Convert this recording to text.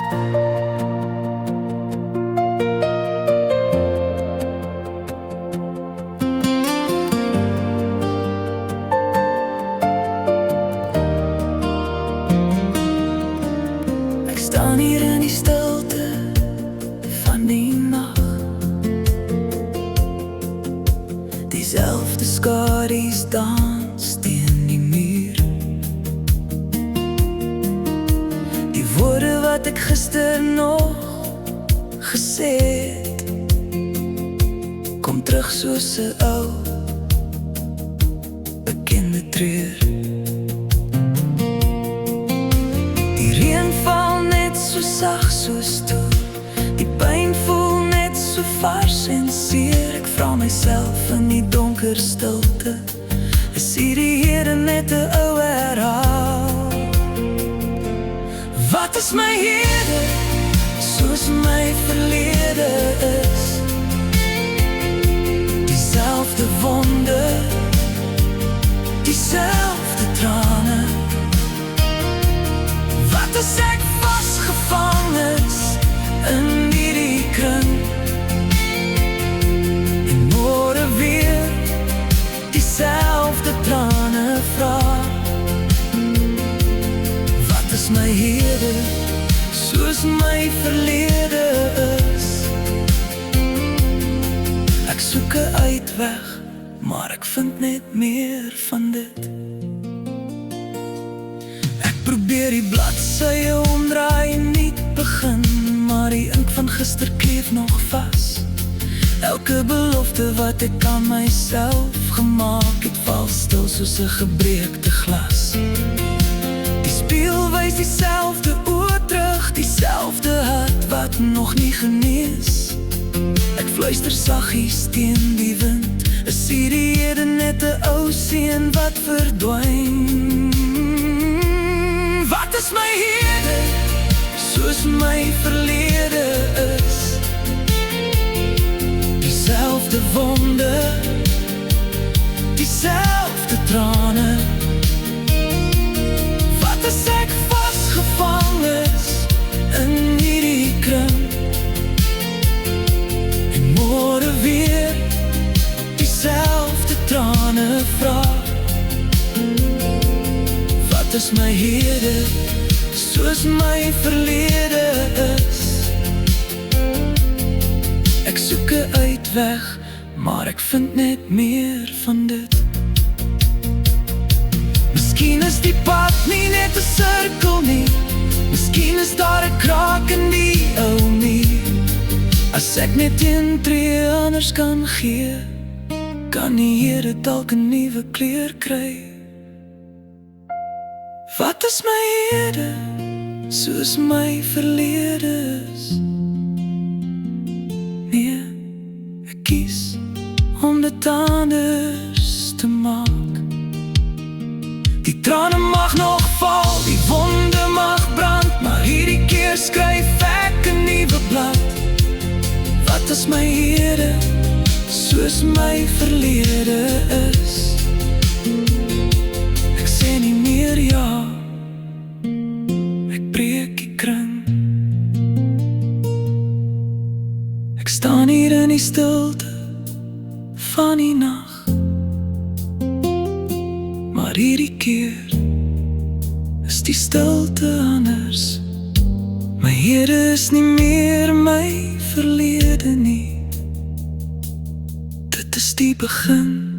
Ek staan hier in die stilte van die nag. Diezelfde skadu's dans teen die muur. Die woorde wat ek gister nog gesê het, kom terug soos 'n ou bekende treur. Die reën val net so sag soos toe. Die pyn voel net so vars en seer. Ek vra myself in die donker stilte, is hierdie Here net 'n ou herhaal? Wat is my Here, soos my verlede is? Diezelfde wonde, diezelfde trane. Wat as ek vasgevang is in hierdie kring, en môre weer diezelfde trane vra? Wat is my Here, soos my verlede is? Ek soek 'n uitweg, maar ek vind net meer van dit. Ek probeer die bladsye omdraai en nie begin, maar die ink van gister kleef nog vas. Elke belofte wat ek aan myself gemaak het, val stil soos 'n gebreekte glas. Die spieël wys diezelfde oë terug, diezelfde hart wat nog nie genees. Ek fluister saggies teen die wind, is hierdie Here net 'n ou seun wat verdwyn? Wat is my Here, soos my verlede is? Diezelfde wonde, diezelfde trane. Wat as ek vasgevang is in hierdie kring, en môre weer diezelfde trane vra? Wat is my Here, soos my verlede is? Ek soek 'n uitweg, maar ek vind net meer van dit. Miskien is die pad nie net 'n sirkel nie, miskien is daar 'n kraak in die ou muur. As ek net 'n tree anders kan gee, kan die Here dalk 'n nuwe kleur kry. Wat is my Here, soos my verlede is? Nee, ek kies om dit anders te maak. Die trane mag nog val, die wonde mag brand, maar hierdie keer skryf ek 'n nuwe blad. Wat is my Here, soos my verlede is? Ek sê nie meer ja, ek breek die kring. Ek staan hier in die stilte van die nag, maar hierdie keer is die stilte anders. My Here is nie meer my verlede nie. Dit is die begin